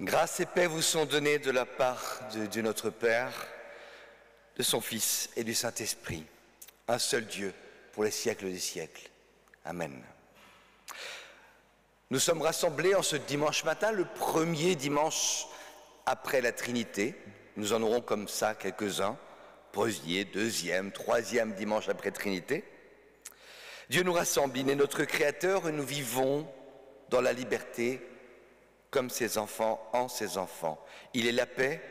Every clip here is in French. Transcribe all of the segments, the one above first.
Grâce et paix vous sont données de la part de Dieu notre Père, de son Fils et du Saint-Esprit, un seul Dieu pour les siècles des siècles. Amen. Nous sommes rassemblés en ce dimanche matin, le premier dimanche après la Trinité. Nous en aurons comme ça quelques-uns, premier, deuxième, troisième dimanche après Trinité. Dieu nous rassemble, il est notre Créateur et nous vivons dans la liberté comme ses enfants en ses enfants. Il est la paix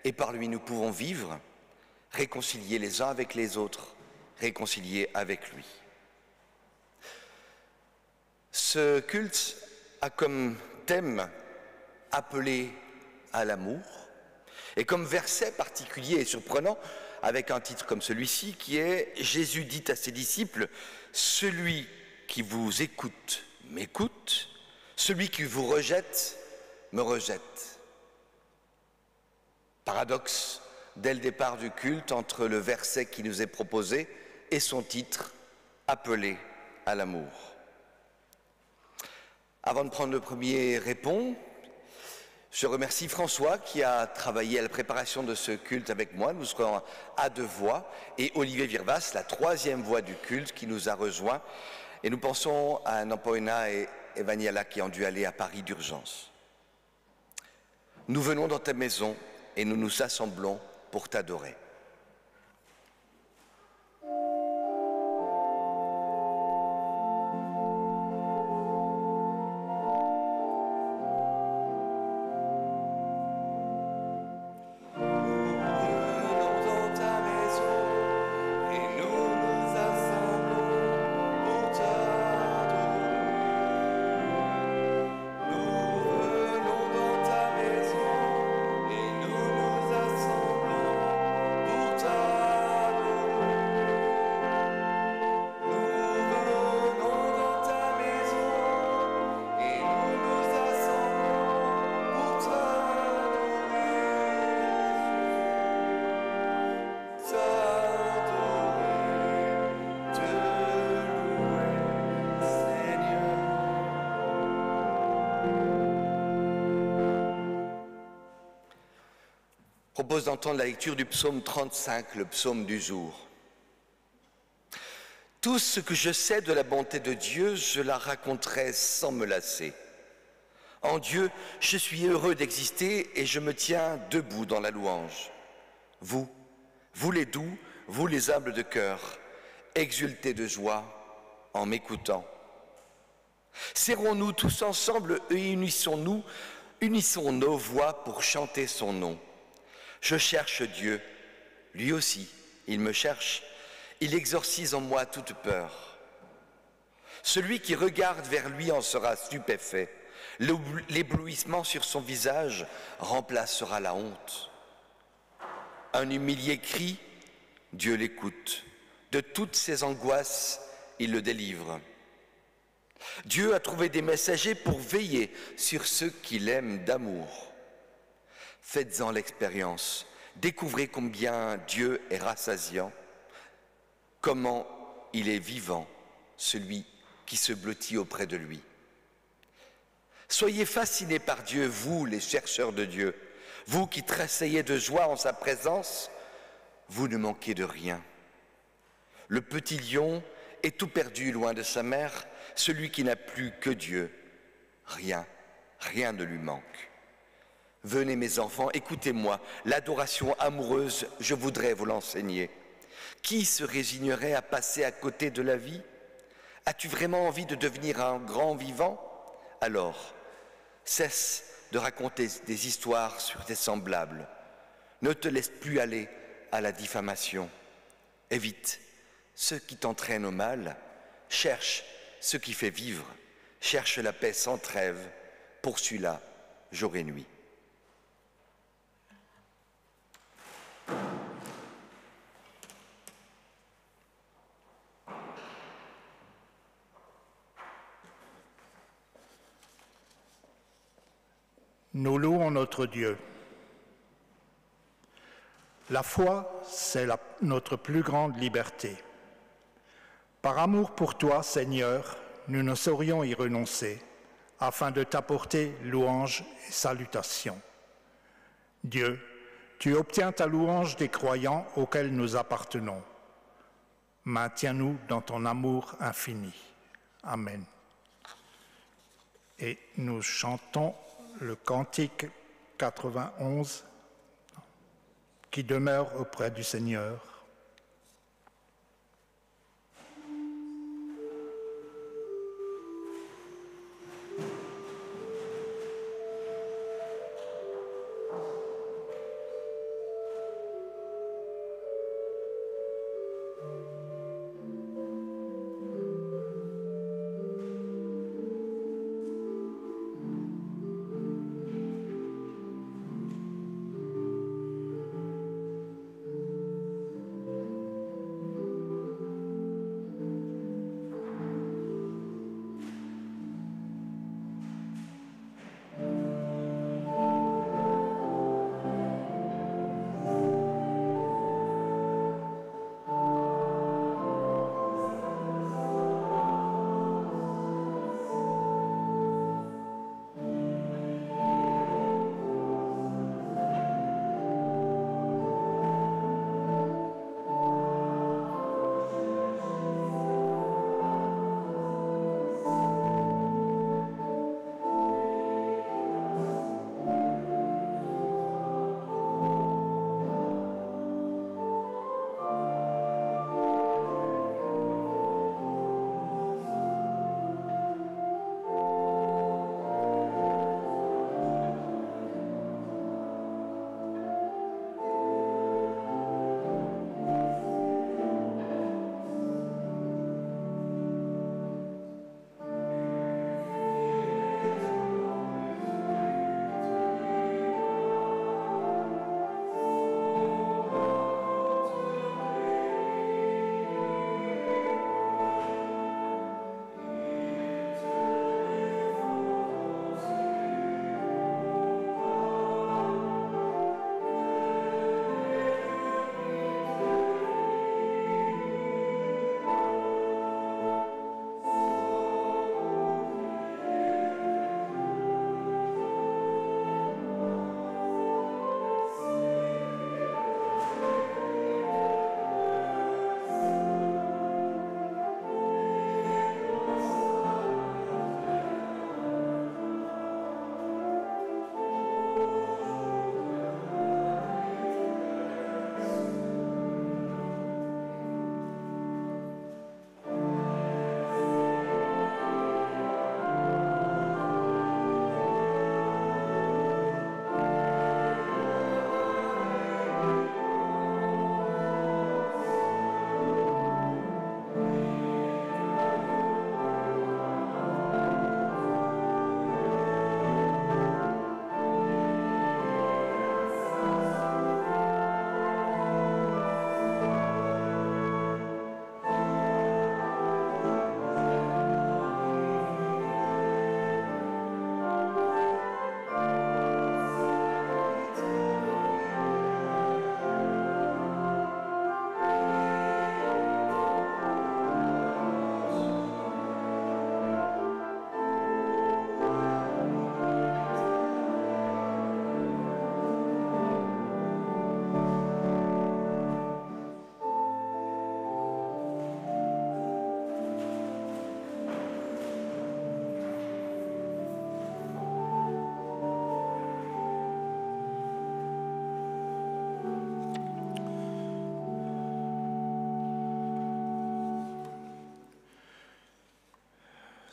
et par lui nous pouvons vivre, réconciliés les uns avec les autres, réconciliés avec lui. Ce culte a comme thème appelé à l'amour et comme verset particulier et surprenant avec un titre comme celui-ci qui est « Jésus dit à ses disciples, celui qui vous écoute m'écoute, celui qui vous rejette me rejette ». Paradoxe dès le départ du culte entre le verset qui nous est proposé et son titre « Appelé à l'amour ». Avant de prendre le premier répond, je remercie François qui a travaillé à la préparation de ce culte avec moi. Nous serons à deux voix et Olivier Virvas, la troisième voix du culte qui nous a rejoints. Et nous pensons à Nampoena et Evaniela qui ont dû aller à Paris d'urgence. Nous venons dans ta maison et nous nous assemblons pour t'adorer. Je propose d'entendre la lecture du psaume 35, le psaume du jour. Tout ce que je sais de la bonté de Dieu, je la raconterai sans me lasser. En Dieu, je suis heureux d'exister et je me tiens debout dans la louange. Vous les doux, vous les humbles de cœur, exultez de joie en m'écoutant. Serrons-nous tous ensemble et unissons nos voix pour chanter son nom. Je cherche Dieu, lui aussi, il me cherche, il exorcise en moi toute peur. Celui qui regarde vers lui en sera stupéfait, l'éblouissement sur son visage remplacera la honte. Un humilié crie, Dieu l'écoute, de toutes ses angoisses, il le délivre. Dieu a trouvé des messagers pour veiller sur ceux qu'il aime d'amour. Faites-en l'expérience, découvrez combien Dieu est rassasiant, comment il est vivant, celui qui se blottit auprès de lui. Soyez fascinés par Dieu, vous les chercheurs de Dieu, vous qui tressaillez de joie en sa présence, vous ne manquez de rien. Le petit lion est tout perdu loin de sa mère, celui qui n'a plus que Dieu, rien ne lui manque. Venez mes enfants, écoutez-moi, l'adoration amoureuse, je voudrais vous l'enseigner. Qui se résignerait à passer à côté de la vie? As-tu vraiment envie de devenir un grand vivant? Alors, cesse de raconter des histoires sur tes semblables. Ne te laisse plus aller à la diffamation. Évite ce qui t'entraîne au mal. Cherche ce qui fait vivre. Cherche la paix sans trêve. Poursuis-la jour et nuit. Nous louons notre Dieu. La foi, c'est notre plus grande liberté. Par amour pour toi, Seigneur, nous ne saurions y renoncer, afin de t'apporter louange et salutation. Dieu, tu obtiens ta louange des croyants auxquels nous appartenons. Maintiens-nous dans ton amour infini. Amen. Et nous chantons le cantique 91 qui demeure auprès du Seigneur.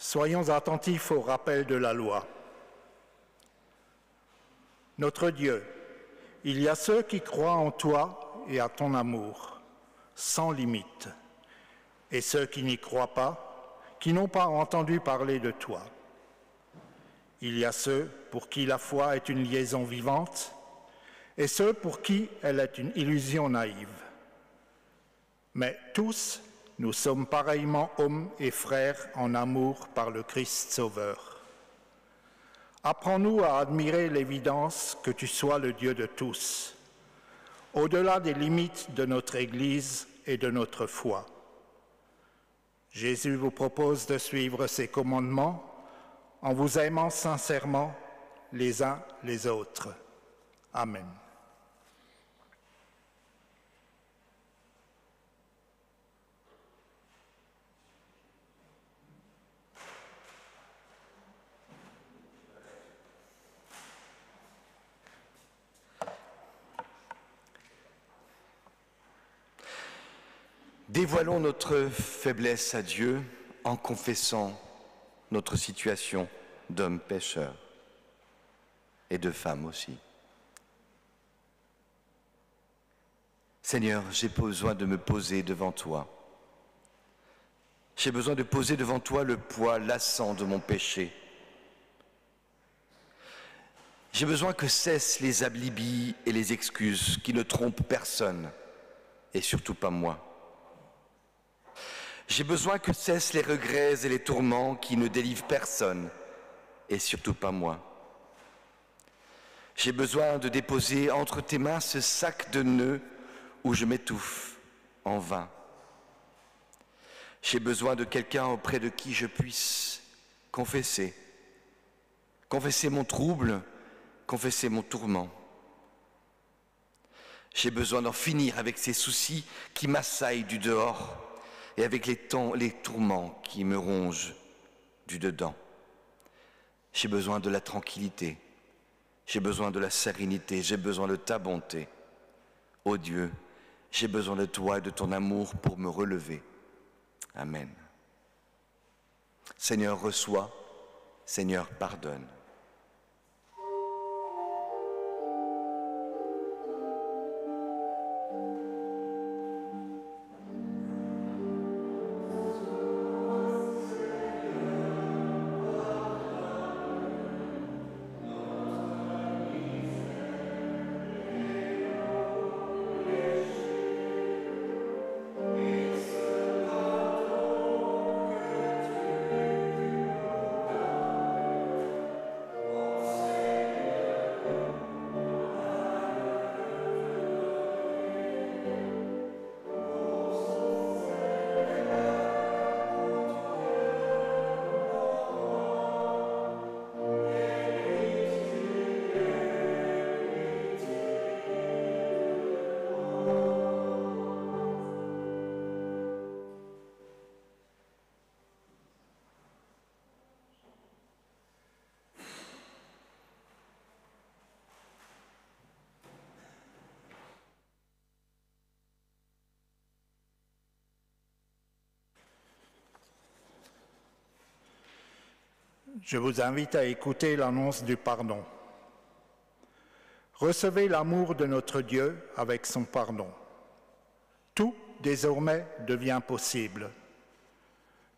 Soyons attentifs au rappel de la loi. Notre Dieu, il y a ceux qui croient en toi et à ton amour, sans limite, et ceux qui n'y croient pas, qui n'ont pas entendu parler de toi. Il y a ceux pour qui la foi est une liaison vivante, et ceux pour qui elle est une illusion naïve. Mais tous, nous sommes pareillement hommes et frères en amour par le Christ Sauveur. Apprends-nous à admirer l'évidence que tu sois le Dieu de tous, au-delà des limites de notre Église et de notre foi. Jésus vous propose de suivre ses commandements en vous aimant sincèrement les uns les autres. Amen. Dévoilons notre faiblesse à Dieu en confessant notre situation d'homme pécheur et de femme aussi. Seigneur, j'ai besoin de me poser devant toi. J'ai besoin de poser devant toi le poids lassant de mon péché. J'ai besoin que cessent les alibis et les excuses qui ne trompent personne, et surtout pas moi. J'ai besoin que cessent les regrets et les tourments qui ne délivrent personne, et surtout pas moi. J'ai besoin de déposer entre tes mains ce sac de nœuds où je m'étouffe en vain. J'ai besoin de quelqu'un auprès de qui je puisse confesser mon trouble, confesser mon tourment. J'ai besoin d'en finir avec ces soucis qui m'assaillent du dehors et avec les tourments qui me rongent du dedans. J'ai besoin de la tranquillité, j'ai besoin de la sérénité, j'ai besoin de ta bonté. Ô Dieu, j'ai besoin de toi et de ton amour pour me relever. Amen. Seigneur, reçois, Seigneur, pardonne. Je vous invite à écouter l'annonce du pardon. Recevez l'amour de notre Dieu avec son pardon. Tout, désormais, devient possible.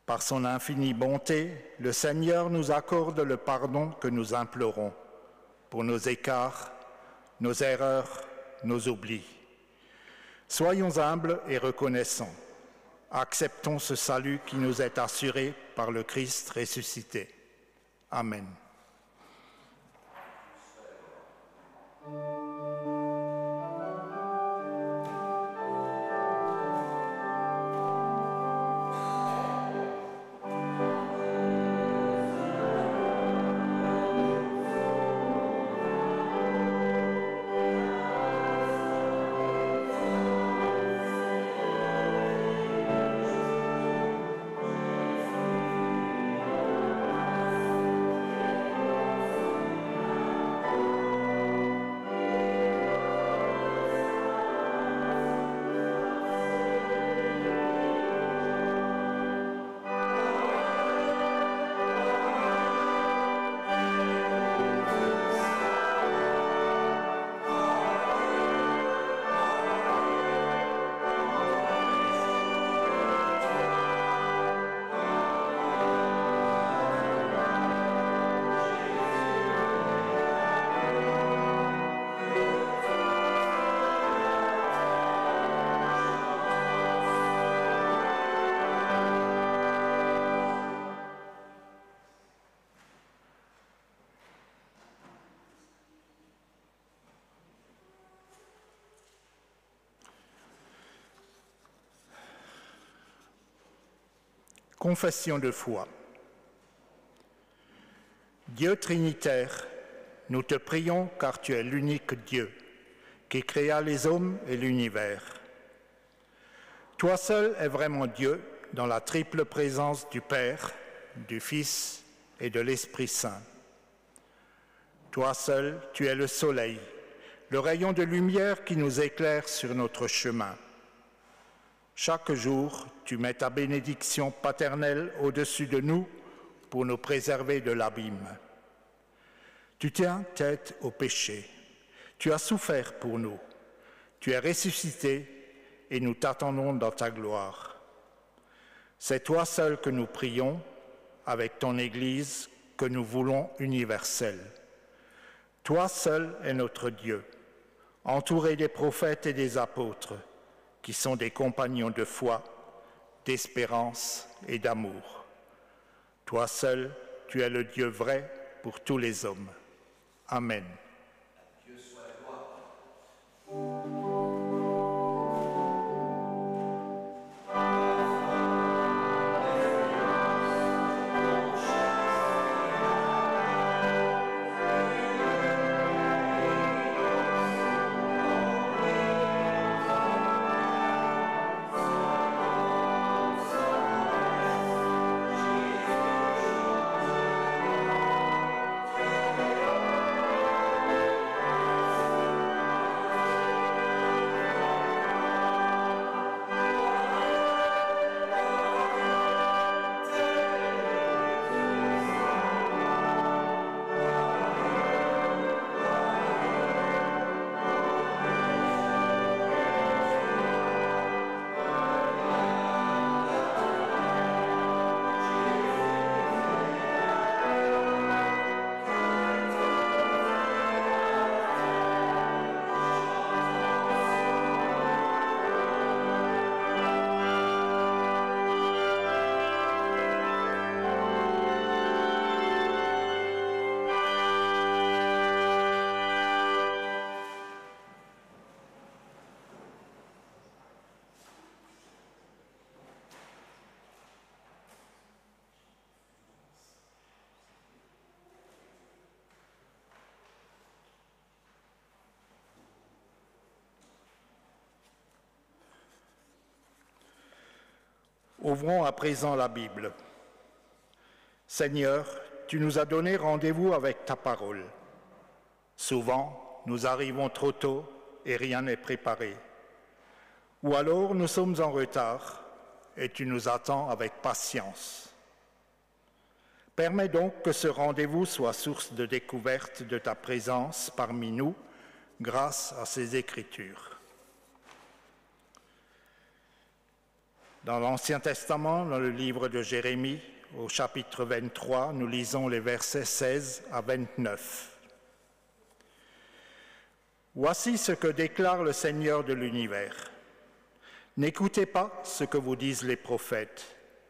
Par son infinie bonté, le Seigneur nous accorde le pardon que nous implorons pour nos écarts, nos erreurs, nos oublis. Soyons humbles et reconnaissants. Acceptons ce salut qui nous est assuré par le Christ ressuscité. Amen. Confession de foi. Dieu Trinitaire, nous te prions car tu es l'unique Dieu qui créa les hommes et l'univers. Toi seul es vraiment Dieu dans la triple présence du Père, du Fils et de l'Esprit Saint. Toi seul, tu es le soleil, le rayon de lumière qui nous éclaire sur notre chemin. Chaque jour, tu mets ta bénédiction paternelle au-dessus de nous pour nous préserver de l'abîme. Tu tiens tête au péché. Tu as souffert pour nous. Tu es ressuscité et nous t'attendons dans ta gloire. C'est toi seul que nous prions, avec ton Église que nous voulons universelle. Toi seul est notre Dieu, entouré des prophètes et des apôtres, qui sont des compagnons de foi, d'espérance et d'amour. Toi seul, tu es le Dieu vrai pour tous les hommes. Amen. Dieu soit gloire. Ouvrons à présent la Bible. Seigneur, tu nous as donné rendez-vous avec ta parole. Souvent, nous arrivons trop tôt et rien n'est préparé. Ou alors nous sommes en retard et tu nous attends avec patience. Permets donc que ce rendez-vous soit source de découverte de ta présence parmi nous grâce à ces Écritures. Dans l'Ancien Testament, dans le livre de Jérémie, au chapitre 23, nous lisons les versets 16 à 29. Voici ce que déclare le Seigneur de l'univers. N'écoutez pas ce que vous disent les prophètes,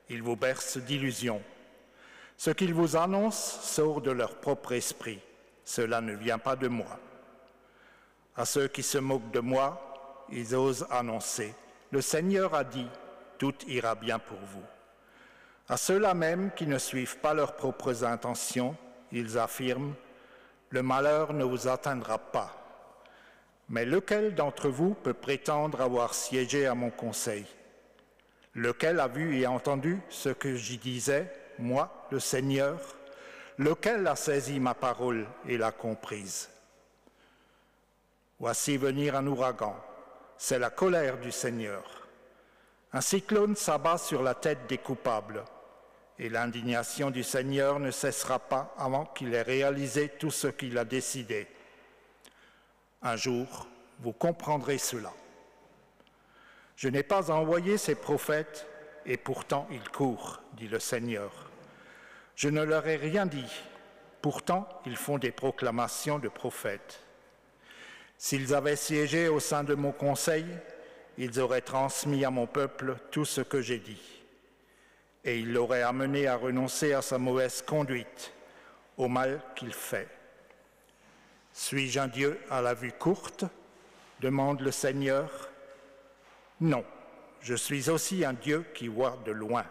ils vous bercent d'illusions. Ce qu'ils vous annoncent sort de leur propre esprit, cela ne vient pas de moi. À ceux qui se moquent de moi, ils osent annoncer, le Seigneur a dit, tout ira bien pour vous. À ceux-là même qui ne suivent pas leurs propres intentions, ils affirment, le malheur ne vous atteindra pas. Mais lequel d'entre vous peut prétendre avoir siégé à mon conseil? Lequel a vu et entendu ce que j'y disais, moi, le Seigneur? Lequel a saisi ma parole et l'a comprise? Voici venir un ouragan, c'est la colère du Seigneur. Un cyclone s'abat sur la tête des coupables, et l'indignation du Seigneur ne cessera pas avant qu'il ait réalisé tout ce qu'il a décidé. Un jour, vous comprendrez cela. Je n'ai pas envoyé ces prophètes, et pourtant ils courent, dit le Seigneur. Je ne leur ai rien dit, pourtant ils font des proclamations de prophètes. S'ils avaient siégé au sein de mon conseil, ils auraient transmis à mon peuple tout ce que j'ai dit, et ils l'auraient amené à renoncer à sa mauvaise conduite, au mal qu'il fait. Suis-je un Dieu à la vue courte? Demande le Seigneur. Non, je suis aussi un Dieu qui voit de loin.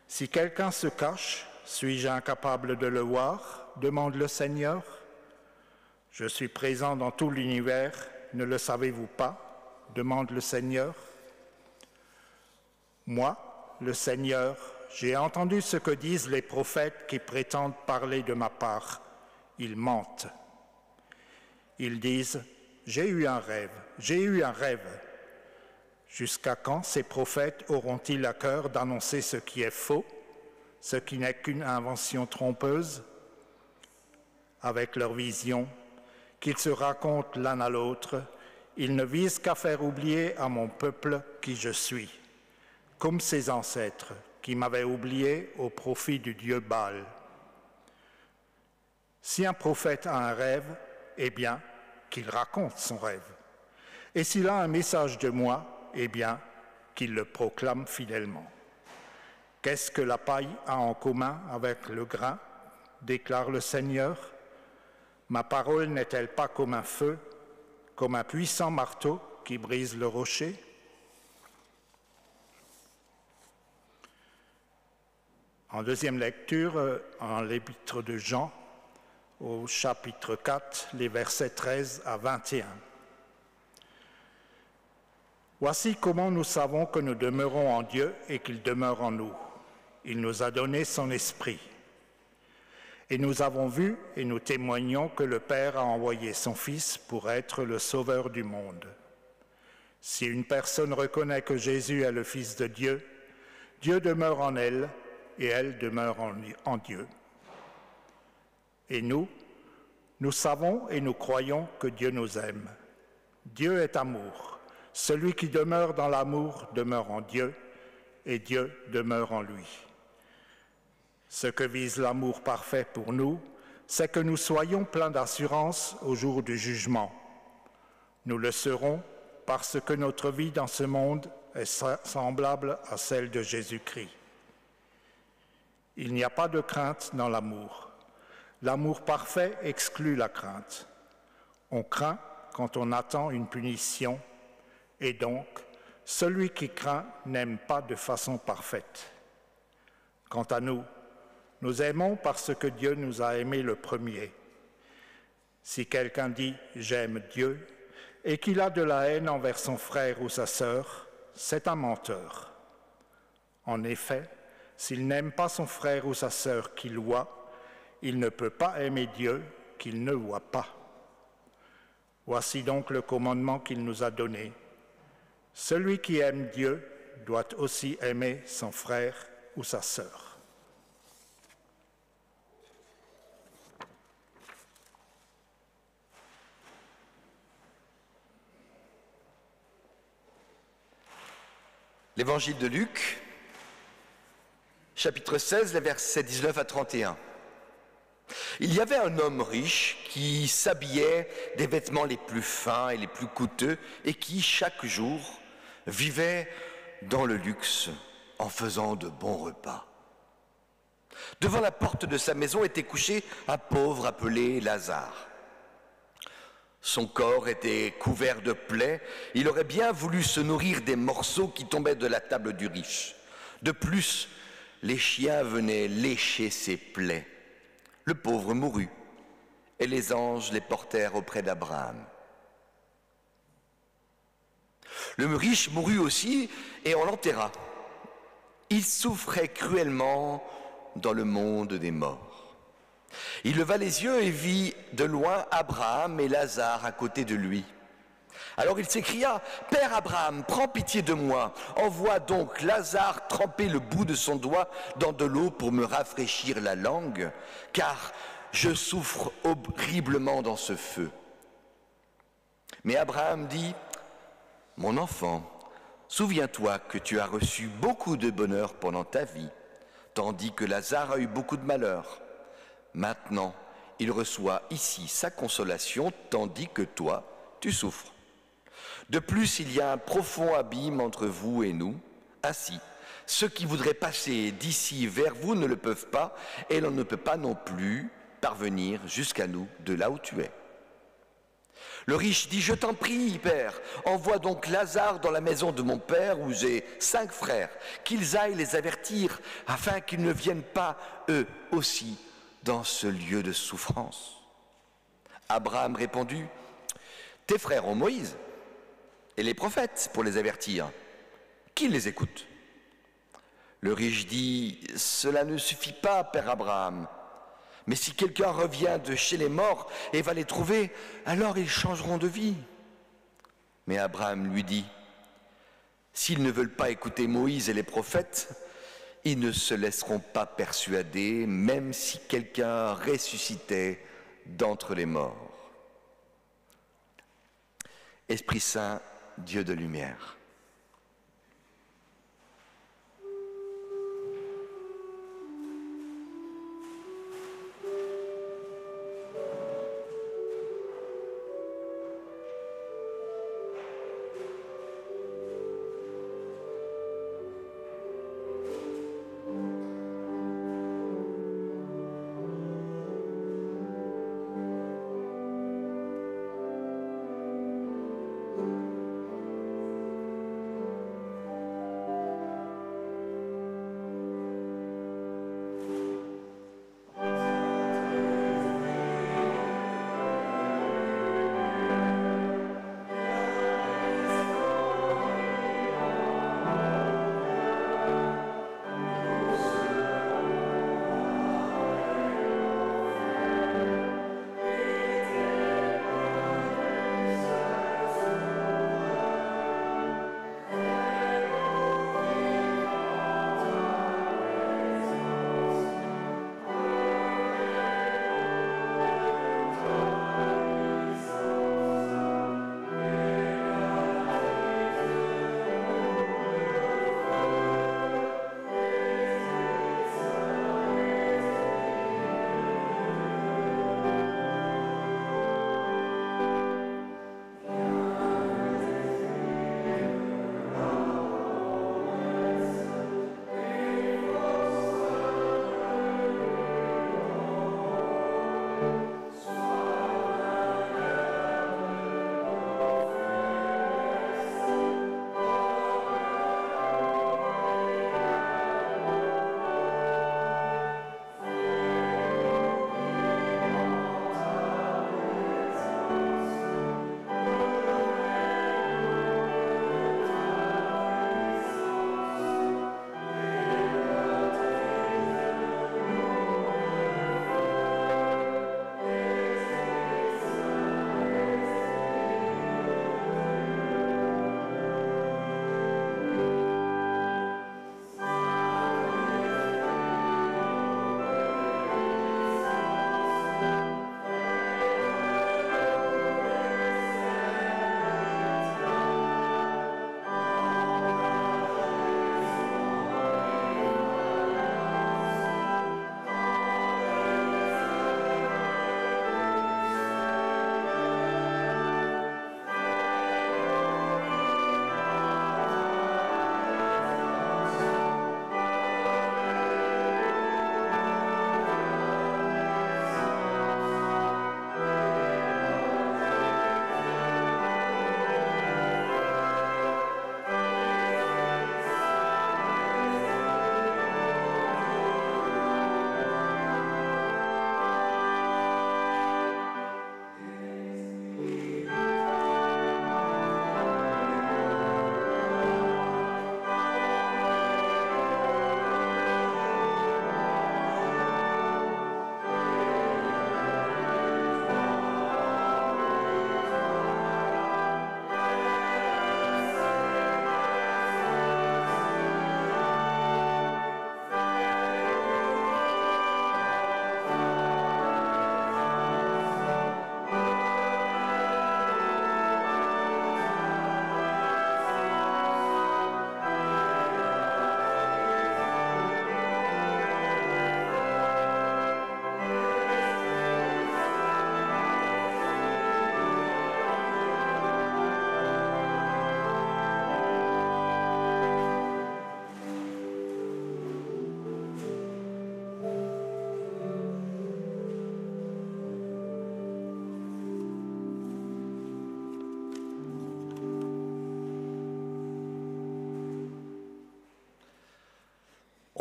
Si quelqu'un se cache, Suis-je incapable de le voir ? Demande le Seigneur. Je suis présent dans tout l'univers, ne le savez-vous pas ? Demande le Seigneur. Moi, le Seigneur, j'ai entendu ce que disent les prophètes qui prétendent parler de ma part. Ils mentent. Ils disent « J'ai eu un rêve, j'ai eu un rêve ». Jusqu'à quand ces prophètes auront-ils à cœur d'annoncer ce qui est faux, ce qui n'est qu'une invention trompeuse ? Avec leur vision, qu'ils se racontent l'un à l'autre, ils ne visent qu'à faire oublier à mon peuple qui je suis, comme ses ancêtres qui m'avaient oublié au profit du dieu Baal. Si un prophète a un rêve, eh bien, qu'il raconte son rêve. Et s'il a un message de moi, eh bien, qu'il le proclame fidèlement. Qu'est-ce que la paille a en commun avec le grain ? Déclare le Seigneur. Ma parole n'est-elle pas comme un feu, comme un puissant marteau qui brise le rocher ? En deuxième lecture, en l'épître de Jean, au chapitre 4, les versets 13 à 21. Voici comment nous savons que nous demeurons en Dieu et qu'il demeure en nous. Il nous a donné son esprit. Et nous avons vu et nous témoignons que le Père a envoyé son Fils pour être le Sauveur du monde. Si une personne reconnaît que Jésus est le Fils de Dieu, Dieu demeure en elle et elle demeure en Dieu. Et nous savons et nous croyons que Dieu nous aime. Dieu est amour. Celui qui demeure dans l'amour demeure en Dieu et Dieu demeure en lui. Ce que vise l'amour parfait pour nous, c'est que nous soyons pleins d'assurance au jour du jugement. Nous le serons parce que notre vie dans ce monde est semblable à celle de Jésus-Christ. Il n'y a pas de crainte dans l'amour. L'amour parfait exclut la crainte. On craint quand on attend une punition, et donc, celui qui craint n'aime pas de façon parfaite. Quant à nous, nous aimons parce que Dieu nous a aimés le premier. Si quelqu'un dit « j'aime Dieu » et qu'il a de la haine envers son frère ou sa sœur, c'est un menteur. En effet, s'il n'aime pas son frère ou sa sœur qu'il voit, il ne peut pas aimer Dieu qu'il ne voit pas. Voici donc le commandement qu'il nous a donné. Celui qui aime Dieu doit aussi aimer son frère ou sa sœur. L'évangile de Luc, chapitre 16, les versets 19 à 31. Il y avait un homme riche qui s'habillait des vêtements les plus fins et les plus coûteux et qui, chaque jour, vivait dans le luxe en faisant de bons repas. Devant la porte de sa maison était couché un pauvre appelé Lazare. Son corps était couvert de plaies, il aurait bien voulu se nourrir des morceaux qui tombaient de la table du riche. De plus, les chiens venaient lécher ses plaies. Le pauvre mourut, et les anges les portèrent auprès d'Abraham. Le riche mourut aussi, et on l'enterra. Il souffrait cruellement dans le monde des morts. Il leva les yeux et vit de loin Abraham et Lazare à côté de lui. Alors il s'écria, « Père Abraham, prends pitié de moi, envoie donc Lazare tremper le bout de son doigt dans de l'eau pour me rafraîchir la langue, car je souffre horriblement dans ce feu. » Mais Abraham dit, « Mon enfant, souviens-toi que tu as reçu beaucoup de bonheur pendant ta vie, tandis que Lazare a eu beaucoup de malheur. Maintenant, il reçoit ici sa consolation, tandis que toi, tu souffres. De plus, il y a un profond abîme entre vous et nous. Ainsi, ceux qui voudraient passer d'ici vers vous ne le peuvent pas, et l'on ne peut pas non plus parvenir jusqu'à nous de là où tu es. Le riche dit, je t'en prie, père, envoie donc Lazare dans la maison de mon père où j'ai 5 frères, qu'ils aillent les avertir afin qu'ils ne viennent pas eux aussi dans ce lieu de souffrance. Abraham répondit, tes frères ont Moïse et les prophètes pour les avertir. Qui les écoute? Le riche dit, cela ne suffit pas, père Abraham. Mais si quelqu'un revient de chez les morts et va les trouver, alors ils changeront de vie. Mais Abraham lui dit, s'ils ne veulent pas écouter Moïse et les prophètes, ils ne se laisseront pas persuader, même si quelqu'un ressuscitait d'entre les morts. Esprit Saint, Dieu de lumière.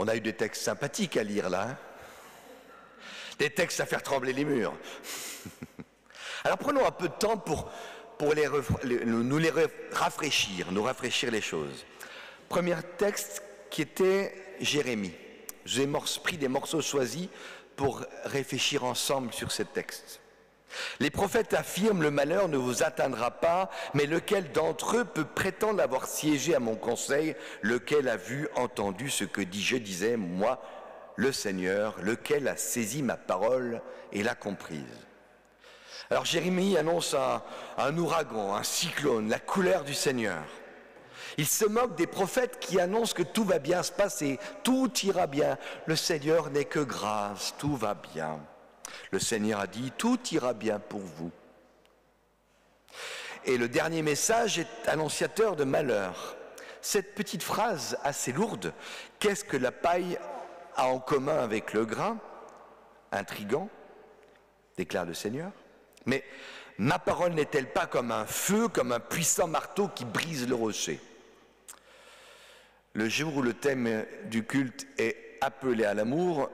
On a eu des textes sympathiques à lire là, hein? Des textes à faire trembler les murs. Alors prenons un peu de temps pour nous rafraîchir les choses. Premier texte qui était Jérémie. J'ai pris des morceaux choisis pour réfléchir ensemble sur ces textes. Les prophètes affirment: le malheur ne vous atteindra pas, mais lequel d'entre eux peut prétendre avoir siégé à mon conseil, lequel a vu, entendu ce que je disais, moi, le Seigneur, lequel a saisi ma parole et l'a comprise. Alors Jérémie annonce un ouragan, un cyclone, la colère du Seigneur. Il se moque des prophètes qui annoncent que tout va bien se passer, tout ira bien. Le Seigneur n'est que grâce, tout va bien. Le Seigneur a dit: tout ira bien pour vous. Et le dernier message est annonciateur de malheur. Cette petite phrase assez lourde: qu'est-ce que la paille a en commun avec le grain? Intrigant, déclare le Seigneur. Mais ma parole n'est-elle pas comme un feu, comme un puissant marteau qui brise le rocher? Le jour où le thème du culte est appelé à l'amour,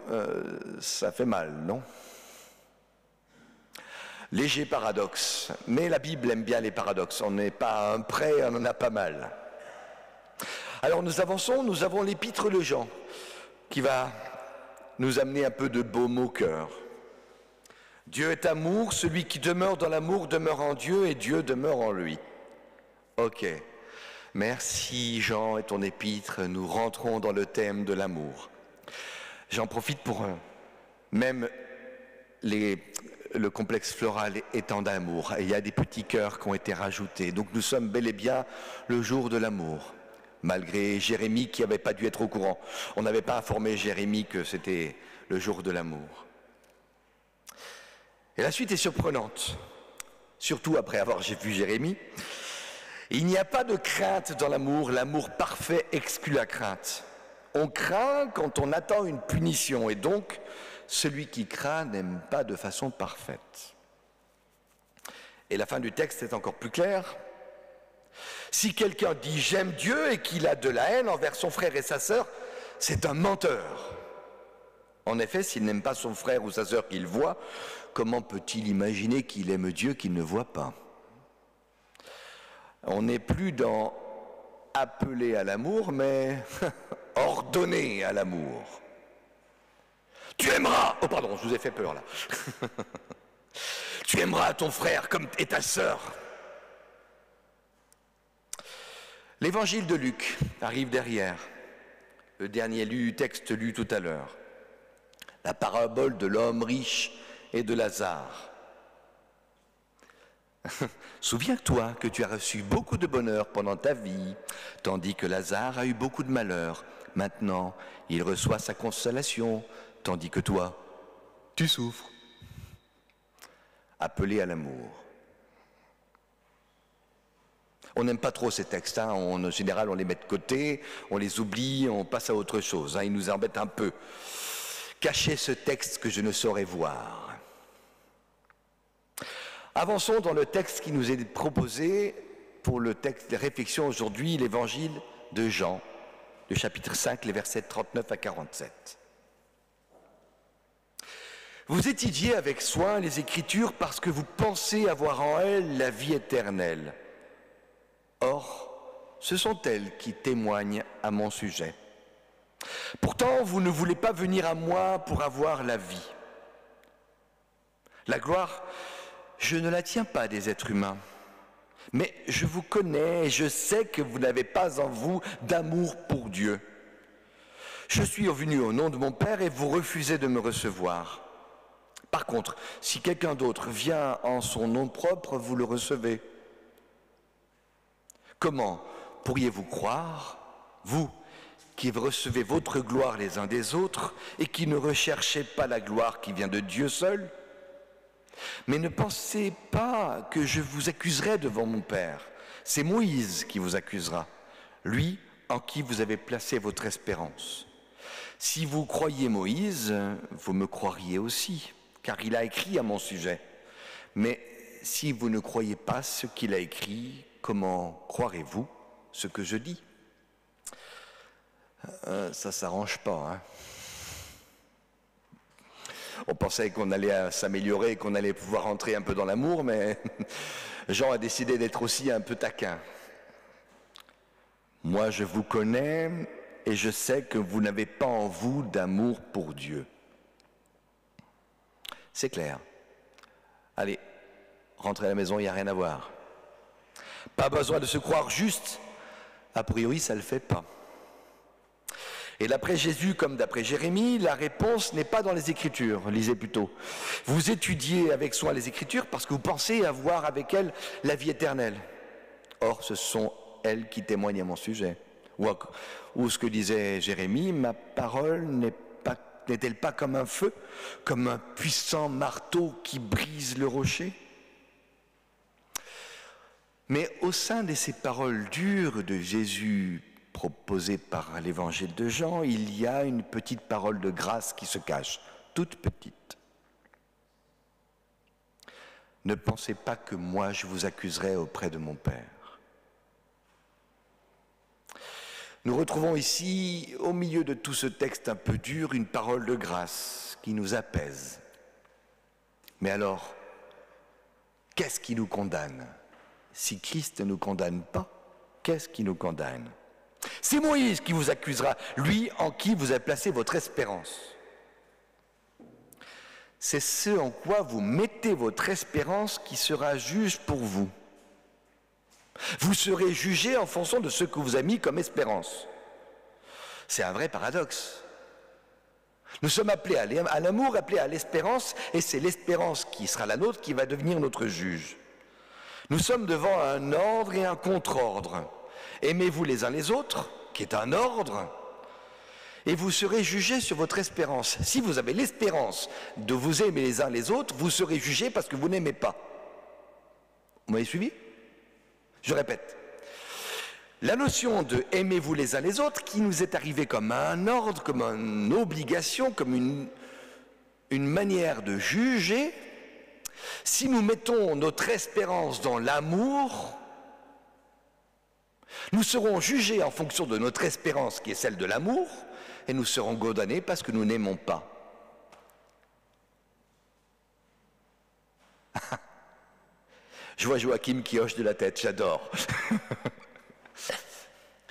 ça fait mal, non? Léger paradoxe, mais la Bible aime bien les paradoxes. On n'est pas un prêt, on en a pas mal. Alors nous avançons, nous avons l'épître de Jean qui va nous amener un peu de baume au cœur. Dieu est amour, celui qui demeure dans l'amour demeure en Dieu et Dieu demeure en lui. Ok, merci Jean et ton épître, nous rentrons dans le thème de l'amour. J'en profite pour même le complexe floral étant d'amour. Il y a des petits cœurs qui ont été rajoutés, donc nous sommes bel et bien le jour de l'amour. Malgré Jérémie qui n'avait pas dû être au courant. On n'avait pas informé Jérémie que c'était le jour de l'amour. Et la suite est surprenante, surtout après avoir vu Jérémie. Il n'y a pas de crainte dans l'amour, l'amour parfait exclut la crainte. On craint quand on attend une punition, et donc celui qui craint n'aime pas de façon parfaite. Et la fin du texte est encore plus claire. Si quelqu'un dit « j'aime Dieu » et qu'il a de la haine envers son frère et sa sœur, c'est un menteur. En effet, s'il n'aime pas son frère ou sa sœur qu'il voit, comment peut-il imaginer qu'il aime Dieu qu'il ne voit pas? On n'est plus dans appeler à l'amour, mais ordonner à l'amour. Tu aimeras... Oh pardon, je vous ai fait peur là. Tu aimeras ton frère comme et ta sœur. L'évangile de Luc arrive derrière, le dernier texte lu tout à l'heure. La parabole de l'homme riche et de Lazare. Souviens-toi que tu as reçu beaucoup de bonheur pendant ta vie, tandis que Lazare a eu beaucoup de malheur. Maintenant, il reçoit sa consolation, tandis que toi, tu souffres. Appelé à l'amour. On n'aime pas trop ces textes, hein. En général on les met de côté, on les oublie, on passe à autre chose, hein. Ils nous embêtent un peu. Cachez ce texte que je ne saurais voir. Avançons dans le texte qui nous est proposé pour le texte de réflexion aujourd'hui, l'évangile de Jean, le chapitre 5, les versets 39 à 47. Vous étudiez avec soin les Écritures parce que vous pensez avoir en elles la vie éternelle. Or, ce sont elles qui témoignent à mon sujet. Pourtant, vous ne voulez pas venir à moi pour avoir la vie. La gloire, je ne la tiens pas des êtres humains. Mais je vous connais et je sais que vous n'avez pas en vous d'amour pour Dieu. Je suis venu au nom de mon Père et vous refusez de me recevoir. Par contre, si quelqu'un d'autre vient en son nom propre, vous le recevez. Comment pourriez-vous croire, vous qui recevez votre gloire les uns des autres et qui ne recherchez pas la gloire qui vient de Dieu seul? Mais ne pensez pas que je vous accuserai devant mon Père. C'est Moïse qui vous accusera, lui en qui vous avez placé votre espérance. Si vous croyez Moïse, vous me croiriez aussi, car il a écrit à mon sujet. Mais si vous ne croyez pas ce qu'il a écrit, comment croirez-vous ce que je dis? Ça s'arrange pas. Hein. On pensait qu'on allait s'améliorer, qu'on allait pouvoir entrer un peu dans l'amour, mais Jean a décidé d'être aussi un peu taquin. Moi, je vous connais et je sais que vous n'avez pas en vous d'amour pour Dieu. C'est clair. Allez, rentrez à la maison, il n'y a rien à voir. Pas besoin de se croire juste. A priori, ça ne le fait pas. Et d'après Jésus, comme d'après Jérémie, la réponse n'est pas dans les Écritures. Lisez plutôt. Vous étudiez avec soin les Écritures parce que vous pensez avoir avec elles la vie éternelle. Or, ce sont elles qui témoignent à mon sujet. Ou ce que disait Jérémie, ma parole n'est-elle pas comme un feu, comme un puissant marteau qui brise le rocher ? Mais au sein de ces paroles dures de Jésus proposées par l'évangile de Jean, il y a une petite parole de grâce qui se cache, toute petite. Ne pensez pas que moi je vous accuserai auprès de mon Père. Nous retrouvons ici, au milieu de tout ce texte un peu dur, une parole de grâce qui nous apaise. Mais alors, qu'est-ce qui nous condamne ? Si Christ ne nous condamne pas, qu'est-ce qui nous condamne ? C'est Moïse qui vous accusera, lui en qui vous avez placé votre espérance. C'est ce en quoi vous mettez votre espérance qui sera juge pour vous. Vous serez jugé en fonction de ce que vous avez mis comme espérance. C'est un vrai paradoxe. Nous sommes appelés à l'amour, appelés à l'espérance, et c'est l'espérance qui sera la nôtre qui va devenir notre juge. Nous sommes devant un ordre et un contre-ordre. Aimez-vous les uns les autres, qui est un ordre, et vous serez jugés sur votre espérance. Si vous avez l'espérance de vous aimer les uns les autres, vous serez jugés parce que vous n'aimez pas. Vous m'avez suivi ? Je répète. La notion de aimez-vous les uns les autres, qui nous est arrivée comme un ordre, comme une obligation, comme une manière de juger, si nous mettons notre espérance dans l'amour, nous serons jugés en fonction de notre espérance qui est celle de l'amour et nous serons condamnés parce que nous n'aimons pas. Je vois Joachim qui hoche de la tête, j'adore.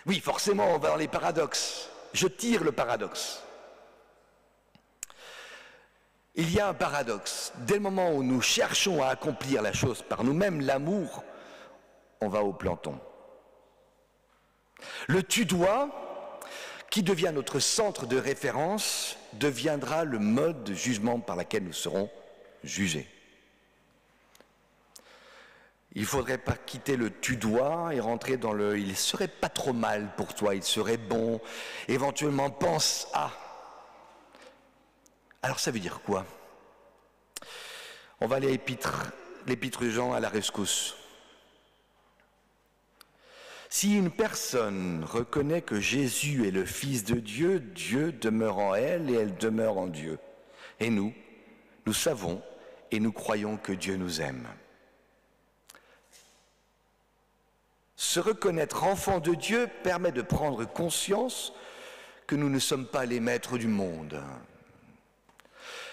Oui, forcément, on va dans les paradoxes. Je tire le paradoxe. Il y a un paradoxe. Dès le moment où nous cherchons à accomplir la chose par nous-mêmes, l'amour, on va au planton. Le tu-dois, qui devient notre centre de référence, deviendra le mode de jugement par lequel nous serons jugés. Il ne faudrait pas quitter le tu-dois et rentrer dans le « il serait pas trop mal pour toi, il serait bon », éventuellement pense à. Alors ça veut dire quoi ? On va aller à l'épître de Jean à la rescousse. Si une personne reconnaît que Jésus est le Fils de Dieu, Dieu demeure en elle et elle demeure en Dieu. Et nous savons et nous croyons que Dieu nous aime. Se reconnaître enfant de Dieu permet de prendre conscience que nous ne sommes pas les maîtres du monde.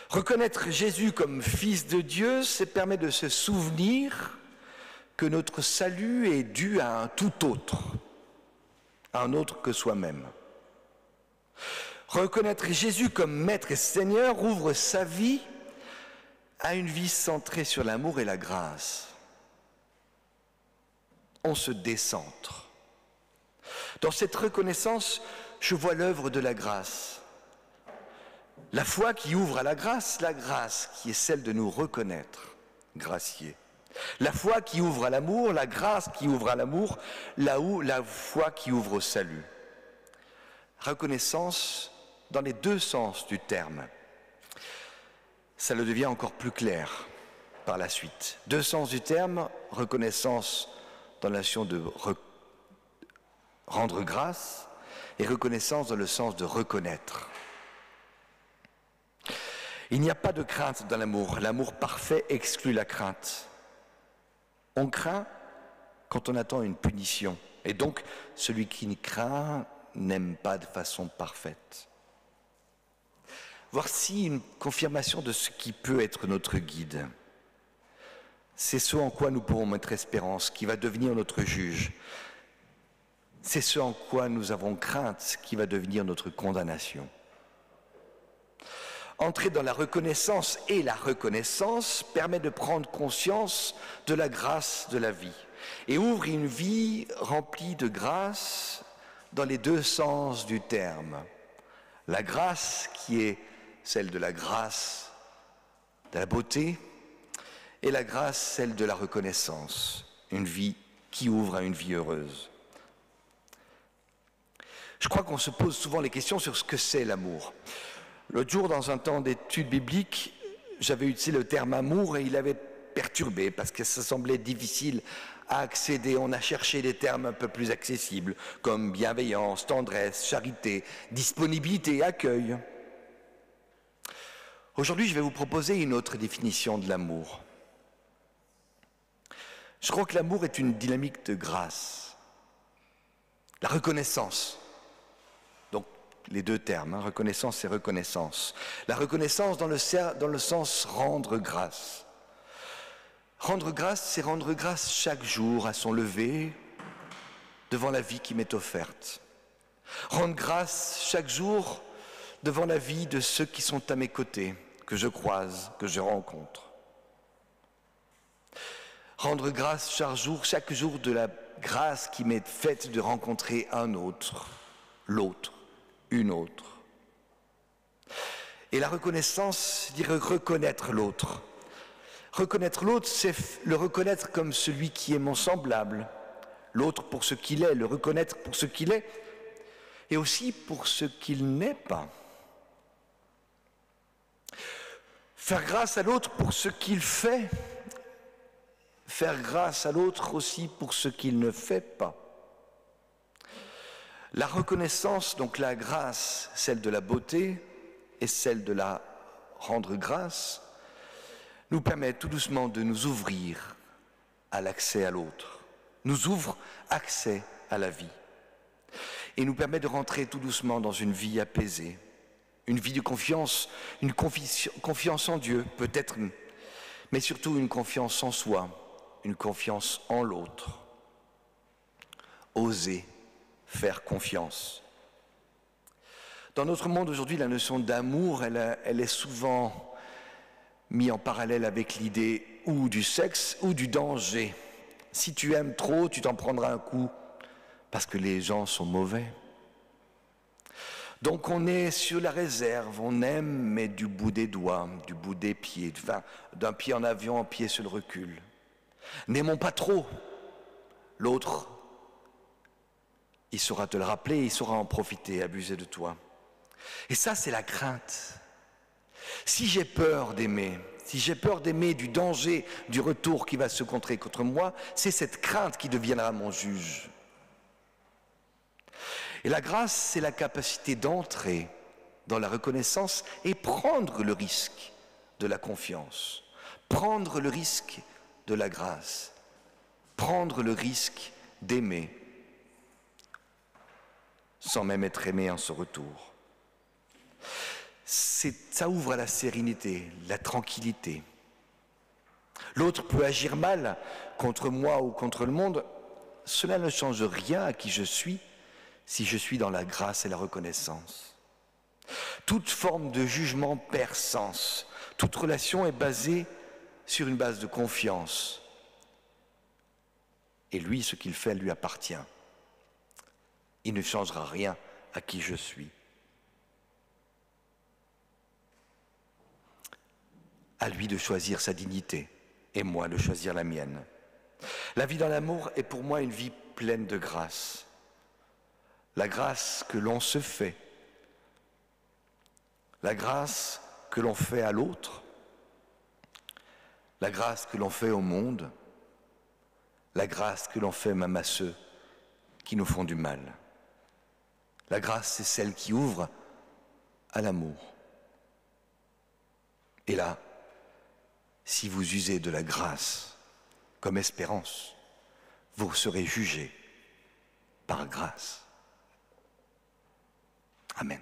Reconnaître Jésus comme Fils de Dieu, ça permet de se souvenir que notre salut est dû à un tout autre, à un autre que soi-même. Reconnaître Jésus comme Maître et Seigneur ouvre sa vie à une vie centrée sur l'amour et la grâce. On se décentre. Dans cette reconnaissance, je vois l'œuvre de la grâce. La foi qui ouvre à la grâce qui est celle de nous reconnaître, graciés. La foi qui ouvre à l'amour, la grâce qui ouvre à l'amour, la foi qui ouvre au salut. Reconnaissance dans les deux sens du terme. Ça le devient encore plus clair par la suite. Deux sens du terme, reconnaissance dans la notion de rendre grâce et reconnaissance dans le sens de reconnaître. Il n'y a pas de crainte dans l'amour. L'amour parfait exclut la crainte. On craint quand on attend une punition. Et donc, celui qui craint n'aime pas de façon parfaite. Voici une confirmation de ce qui peut être notre guide. C'est ce en quoi nous pourrons mettre espérance, qui va devenir notre juge. C'est ce en quoi nous avons crainte, qui va devenir notre condamnation. Entrer dans la reconnaissance et la reconnaissance permet de prendre conscience de la grâce de la vie et ouvre une vie remplie de grâce dans les deux sens du terme. La grâce qui est celle de la grâce, de la beauté, et la grâce, celle de la reconnaissance, une vie qui ouvre à une vie heureuse. Je crois qu'on se pose souvent les questions sur ce que c'est l'amour. L'autre jour, dans un temps d'études bibliques, j'avais utilisé le terme amour et il avait perturbé parce que ça semblait difficile à accéder. On a cherché des termes un peu plus accessibles comme bienveillance, tendresse, charité, disponibilité, accueil. Aujourd'hui, je vais vous proposer une autre définition de l'amour. Je crois que l'amour est une dynamique de grâce. La reconnaissance. Donc, les deux termes, reconnaissance et reconnaissance. La reconnaissance dans le sens rendre grâce. Rendre grâce, c'est rendre grâce chaque jour à son lever devant la vie qui m'est offerte. Rendre grâce chaque jour devant la vie de ceux qui sont à mes côtés, que je croise, que je rencontre. Rendre grâce chaque jour de la grâce qui m'est faite de rencontrer un autre, l'autre, une autre. Et la reconnaissance, c'est dire reconnaître l'autre. Reconnaître l'autre, c'est le reconnaître comme celui qui est mon semblable, l'autre pour ce qu'il est, le reconnaître pour ce qu'il est, et aussi pour ce qu'il n'est pas. Faire grâce à l'autre pour ce qu'il fait, faire grâce à l'autre aussi pour ce qu'il ne fait pas. La reconnaissance, donc la grâce, celle de la beauté et celle de la rendre grâce, nous permet tout doucement de nous ouvrir à l'accès à l'autre, nous ouvre accès à la vie et nous permet de rentrer tout doucement dans une vie apaisée, une vie de confiance, une confiance en Dieu peut-être, mais surtout une confiance en soi, une confiance en l'autre. Oser faire confiance. Dans notre monde aujourd'hui, la notion d'amour, elle est souvent mise en parallèle avec l'idée ou du sexe ou du danger. Si tu aimes trop, tu t'en prendras un coup parce que les gens sont mauvais. Donc on est sur la réserve, on aime mais du bout des doigts, du bout des pieds, enfin, d'un pied en avant, un pied sur le recul. N'aimons pas trop. L'autre, il saura te le rappeler, il saura en profiter, abuser de toi. Et ça, c'est la crainte. Si j'ai peur d'aimer, du danger, du retour qui va se contrer contre moi, c'est cette crainte qui deviendra mon juge. Et la grâce, c'est la capacité d'entrer dans la reconnaissance et prendre le risque de la confiance, prendre le risque de la grâce, prendre le risque d'aimer sans même être aimé en ce retour. Ça ouvre à la sérénité, la tranquillité. L'autre peut agir mal contre moi ou contre le monde, cela ne change rien à qui je suis si je suis dans la grâce et la reconnaissance. Toute forme de jugement perd sens, toute relation est basée sur une base de confiance. Et lui, ce qu'il fait lui appartient. Il ne changera rien à qui je suis. À lui de choisir sa dignité et moi de choisir la mienne. La vie dans l'amour est pour moi une vie pleine de grâce. La grâce que l'on se fait, la grâce que l'on fait à l'autre, la grâce que l'on fait au monde, la grâce que l'on fait même à ceux qui nous font du mal. La grâce, c'est celle qui ouvre à l'amour. Et là, si vous usez de la grâce comme espérance, vous serez jugés par grâce. Amen.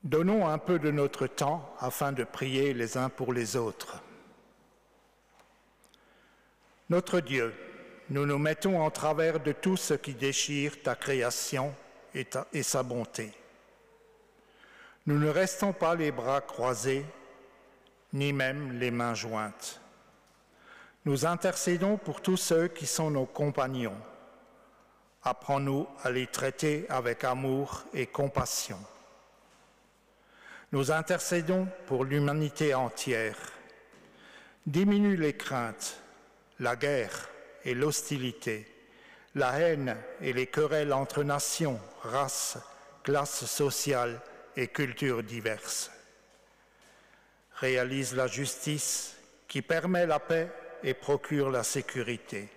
Donnons un peu de notre temps afin de prier les uns pour les autres. Notre Dieu, nous nous mettons en travers de tout ce qui déchire ta création et sa bonté. Nous ne restons pas les bras croisés, ni même les mains jointes. Nous intercédons pour tous ceux qui sont nos compagnons. Apprends-nous à les traiter avec amour et compassion. Nous intercédons pour l'humanité entière. Diminue les craintes, la guerre et l'hostilité, la haine et les querelles entre nations, races, classes sociales et cultures diverses. réalise la justice, qui permet la paix et procure la sécurité.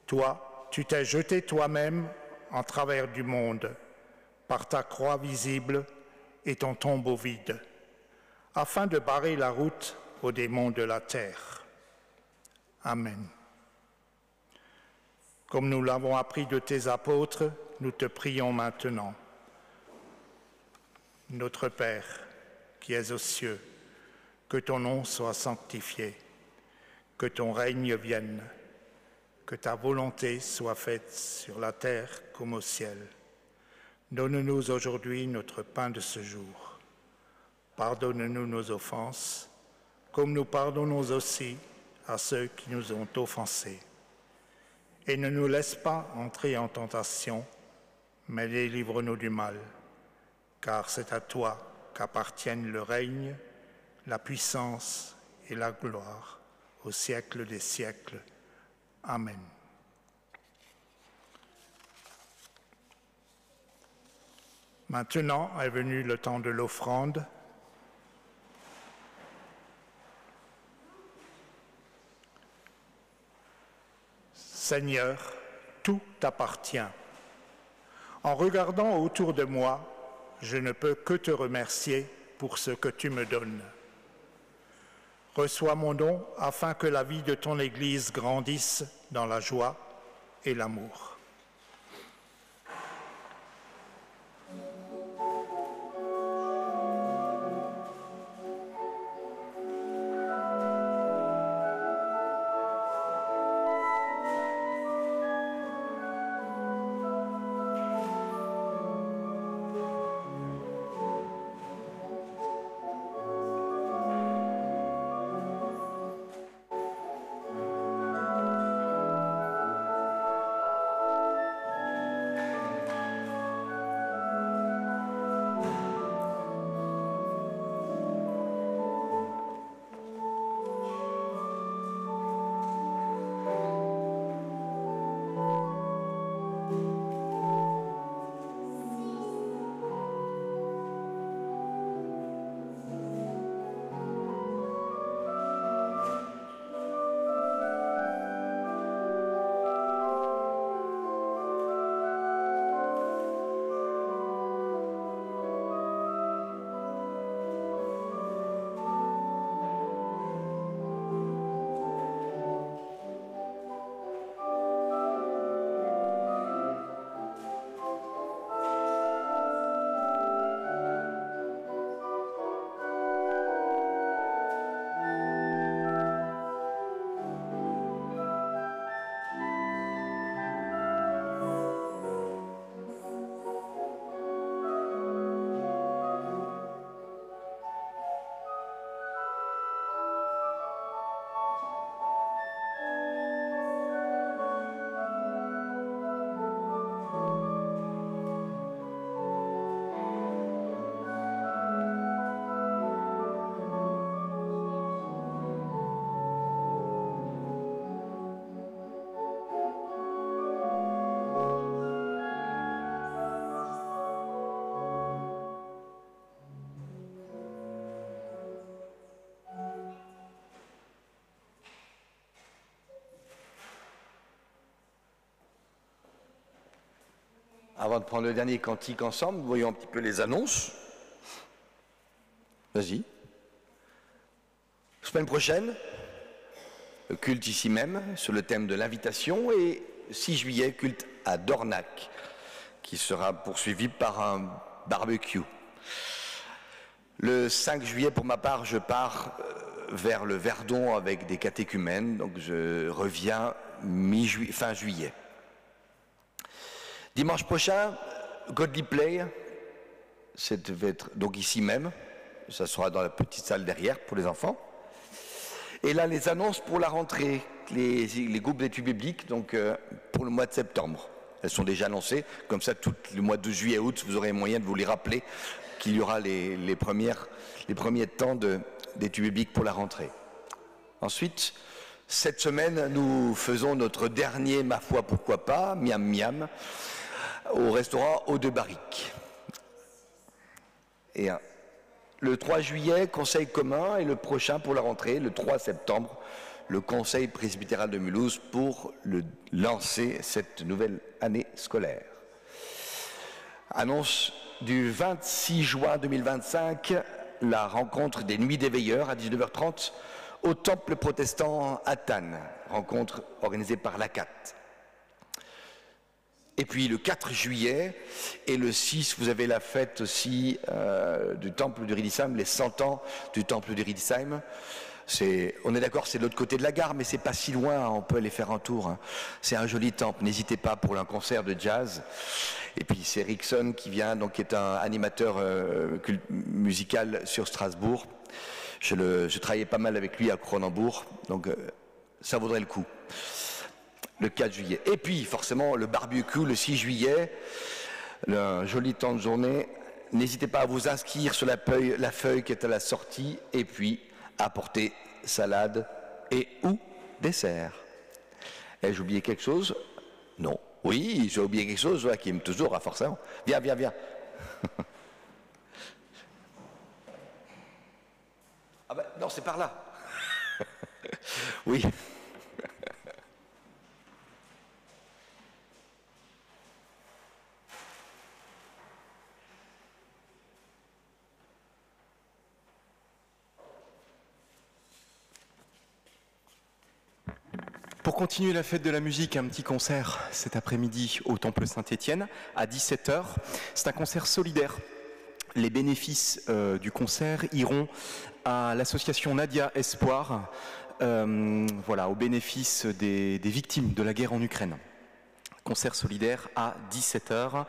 Toi, tu t'es jeté toi-même en travers du monde, par ta croix visible et ton tombeau vide, afin de barrer la route aux démons de la terre. Amen. Comme nous l'avons appris de tes apôtres, nous te prions maintenant. Notre Père, qui es aux cieux, que ton nom soit sanctifié, que ton règne vienne, que ta volonté soit faite sur la terre comme au ciel. Donne-nous aujourd'hui notre pain de ce jour. Pardonne-nous nos offenses, comme nous pardonnons aussi à ceux qui nous ont offensés. Et ne nous laisse pas entrer en tentation, mais délivre-nous du mal, car c'est à toi qu'appartiennent le règne, la puissance et la gloire au siècle des siècles. Amen. Maintenant est venu le temps de l'offrande. Seigneur, tout t'appartient. En regardant autour de moi, je ne peux que te remercier pour ce que tu me donnes. Reçois mon don afin que la vie de ton Église grandisse dans la joie et l'amour. Avant de prendre le dernier cantique ensemble, voyons un petit peu les annonces. Vas-y. Semaine prochaine, le culte ici même, sur le thème de l'invitation, et 6 juillet, culte à Dornac, qui sera poursuivi par un barbecue. Le 5 juillet, pour ma part, je pars vers le Verdon avec des catéchumènes, donc je reviens fin juillet. Dimanche prochain, Godly Play, ça devait être donc ici même, ça sera dans la petite salle derrière pour les enfants. Et là, les annonces pour la rentrée, les groupes d'études bibliques, donc pour le mois de septembre. Elles sont déjà annoncées, comme ça, tout le mois de juillet et août, vous aurez moyen de vous les rappeler qu'il y aura les premiers temps d'études bibliques pour la rentrée. Ensuite, cette semaine, nous faisons notre dernier, ma foi, pourquoi pas, miam miam, au restaurant Eau de Barrique. Et Le 3 juillet, conseil commun, et le prochain pour la rentrée, le 3 septembre, le conseil presbytéral de Mulhouse pour lancer cette nouvelle année scolaire. Annonce du 26 juin 2025, la rencontre des Nuits des Veilleurs à 19h30 au Temple protestant à Thann, rencontre organisée par l'ACAT. Et puis le 4 juillet et le 6, vous avez la fête aussi du Temple du Riedisheim, les 100 ans du Temple du Riedisheim. On est d'accord, c'est de l'autre côté de la gare, mais c'est pas si loin, on peut aller faire un tour. Hein. C'est un joli temple, n'hésitez pas pour un concert de jazz. Et puis c'est Rickson qui vient, donc qui est un animateur musical sur Strasbourg. Je travaillais pas mal avec lui à Cronenbourg, donc ça vaudrait le coup. Le 4 juillet. Et puis forcément le barbecue le 6 juillet, un joli temps de journée. N'hésitez pas à vous inscrire sur la feuille qui est à la sortie, et puis apporter salade et ou dessert. Ai-je oublié quelque chose? Non. Oui, j'ai oublié quelque chose, Joachim, toujours, forcément. Viens, viens, viens. Ah ben, non, c'est par là. Oui. Pour continuer la fête de la musique, un petit concert cet après-midi au Temple Saint-Étienne à 17h. C'est un concert solidaire. Les bénéfices du concert iront à l'association Nadia Espoir, voilà, au bénéfice des victimes de la guerre en Ukraine. Concert solidaire à 17h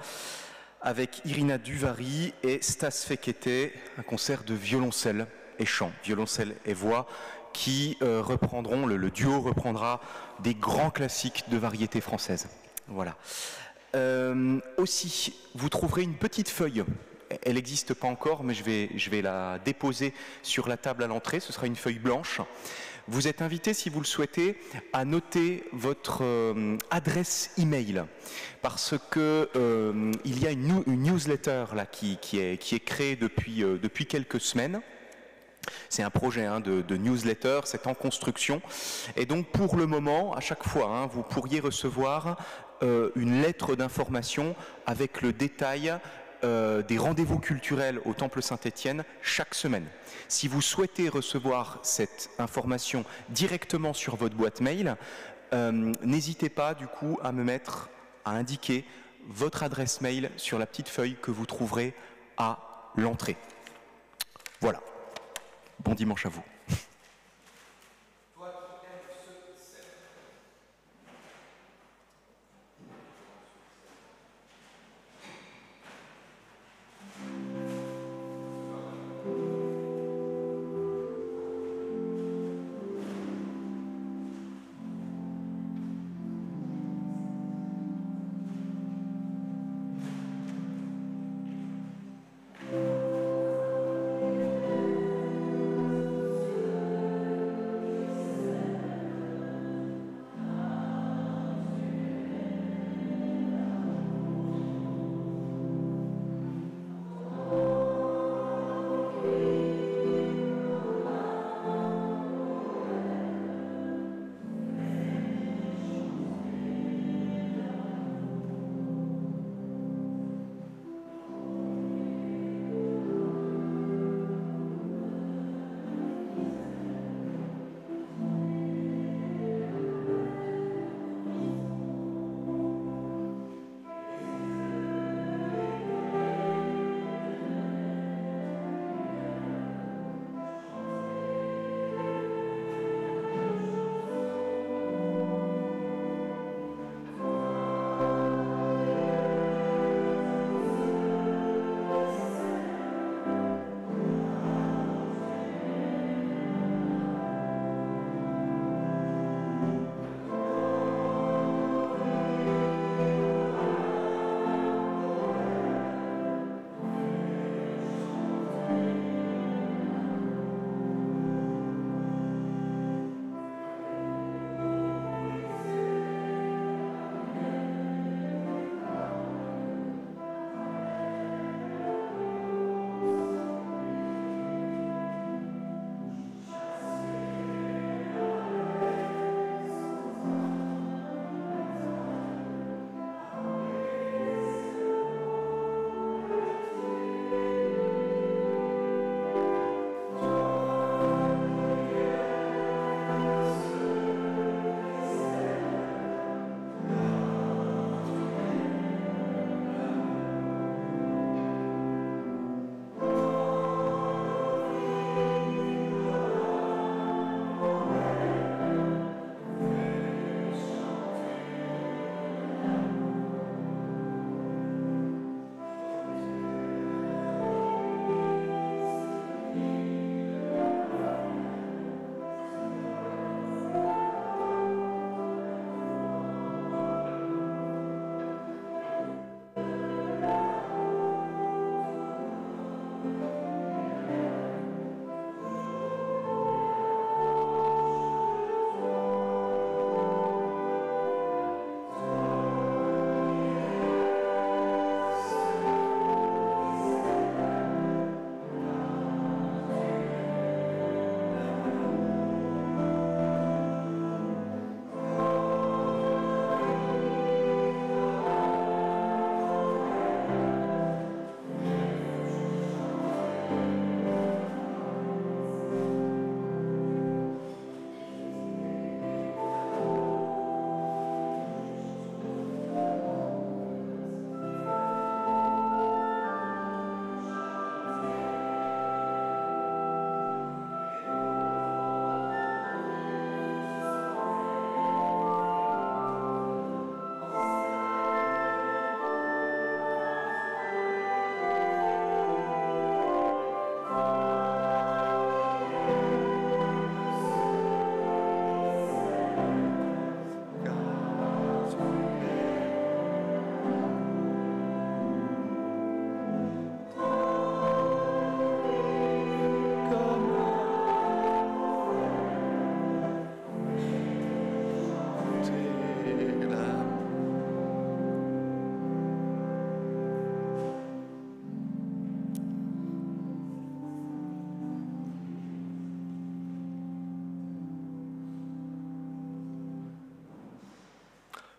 avec Irina Duvari et Stas Fekete, un concert de violoncelle et chant, violoncelle et voix, qui reprendront, le duo reprendra des grands classiques de variété française. Voilà. Aussi, vous trouverez une petite feuille. Elle n'existe pas encore, mais je vais la déposer sur la table à l'entrée. Ce sera une feuille blanche. Vous êtes invité, si vous le souhaitez, à noter votre adresse email, parce que il y a une newsletter là qui est créée depuis quelques semaines. C'est un projet de newsletter, c'est en construction. Et donc pour le moment, à chaque fois, vous pourriez recevoir une lettre d'information avec le détail des rendez-vous culturels au Temple Saint-Étienne chaque semaine. Si vous souhaitez recevoir cette information directement sur votre boîte mail, n'hésitez pas du coup à indiquer votre adresse mail sur la petite feuille que vous trouverez à l'entrée. Voilà. Bon dimanche à vous.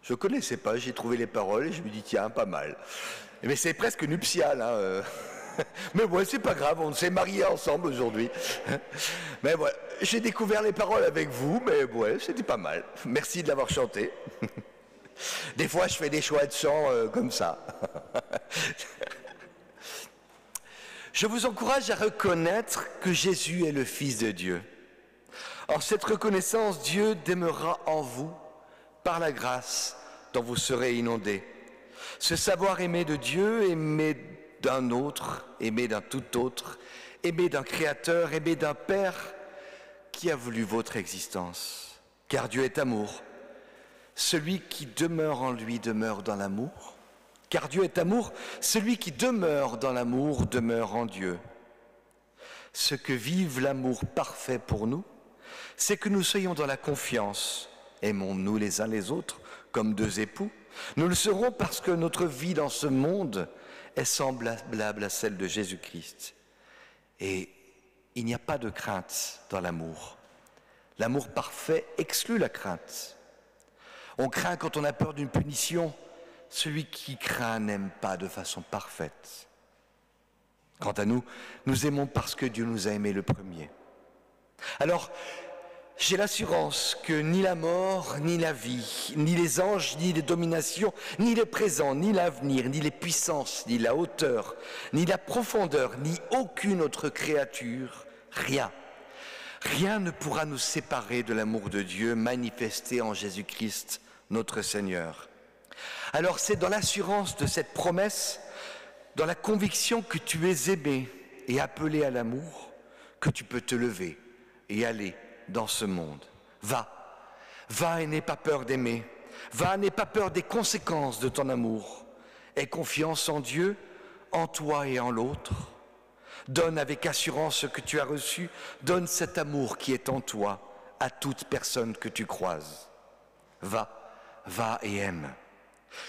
Je ne connaissais pas, j'ai trouvé les paroles et je me dis tiens, pas mal. Mais c'est presque nuptial, hein. Mais ouais, c'est pas grave, on s'est mariés ensemble aujourd'hui. Mais voilà, j'ai découvert les paroles avec vous, mais ouais, c'était pas mal. Merci de l'avoir chanté. Des fois, je fais des choix de chant comme ça. Je vous encourage à reconnaître que Jésus est le Fils de Dieu. En cette reconnaissance, Dieu demeurera en vous par la grâce dont vous serez inondés. Ce savoir aimer de Dieu, aimer d'un autre, aimer d'un tout autre, aimer d'un Créateur, aimer d'un Père qui a voulu votre existence. Car Dieu est amour. Celui qui demeure en lui demeure dans l'amour. Car Dieu est amour, celui qui demeure dans l'amour demeure en Dieu. Ce que vive l'amour parfait pour nous, c'est que nous soyons dans la confiance. Aimons-nous les uns les autres comme deux époux. Nous le serons parce que notre vie dans ce monde est semblable à celle de Jésus-Christ. Et il n'y a pas de crainte dans l'amour. L'amour parfait exclut la crainte. On craint quand on a peur d'une punition. Celui qui craint n'aime pas de façon parfaite. Quant à nous, nous aimons parce que Dieu nous a aimés le premier. Alors, j'ai l'assurance que ni la mort, ni la vie, ni les anges, ni les dominations, ni le présent, ni l'avenir, ni les puissances, ni la hauteur, ni la profondeur, ni aucune autre créature, rien ne pourra nous séparer de l'amour de Dieu manifesté en Jésus-Christ, notre Seigneur. Alors c'est dans l'assurance de cette promesse, dans la conviction que tu es aimé et appelé à l'amour, que tu peux te lever et aller dans ce monde. Va et n'aie pas peur d'aimer. Va, n'aie pas peur des conséquences de ton amour. Aie confiance en Dieu, en toi et en l'autre. Donne avec assurance ce que tu as reçu. Donne cet amour qui est en toi à toute personne que tu croises. Va et aime.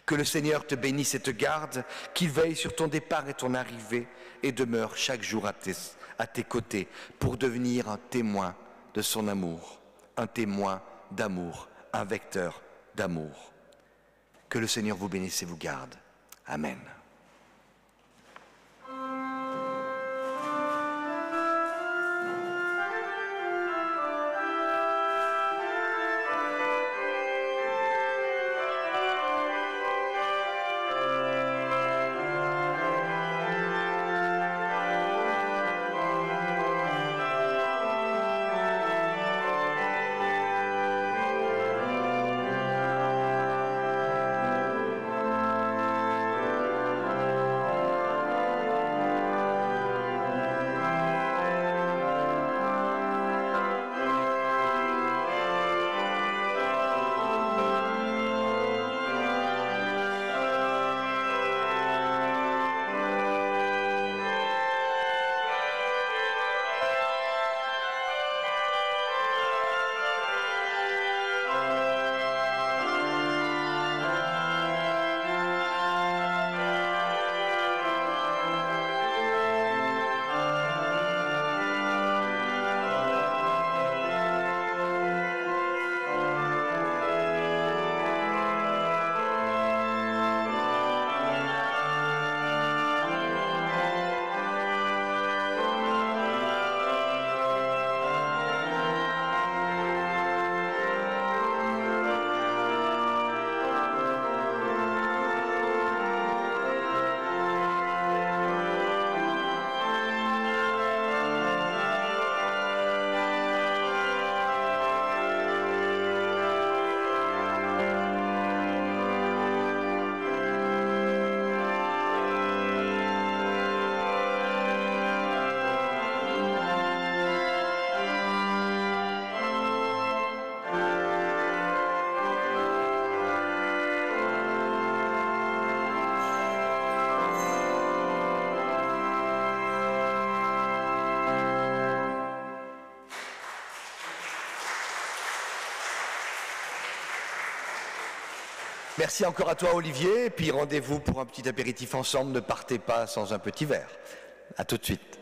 Que le Seigneur te bénisse et te garde, qu'il veille sur ton départ et ton arrivée et demeure chaque jour à tes côtés pour devenir un témoin de son amour, un témoin d'amour, un vecteur d'amour. Que le Seigneur vous bénisse et vous garde. Amen. Merci encore à toi Olivier, et puis rendez-vous pour un petit apéritif ensemble, ne partez pas sans un petit verre. À tout de suite.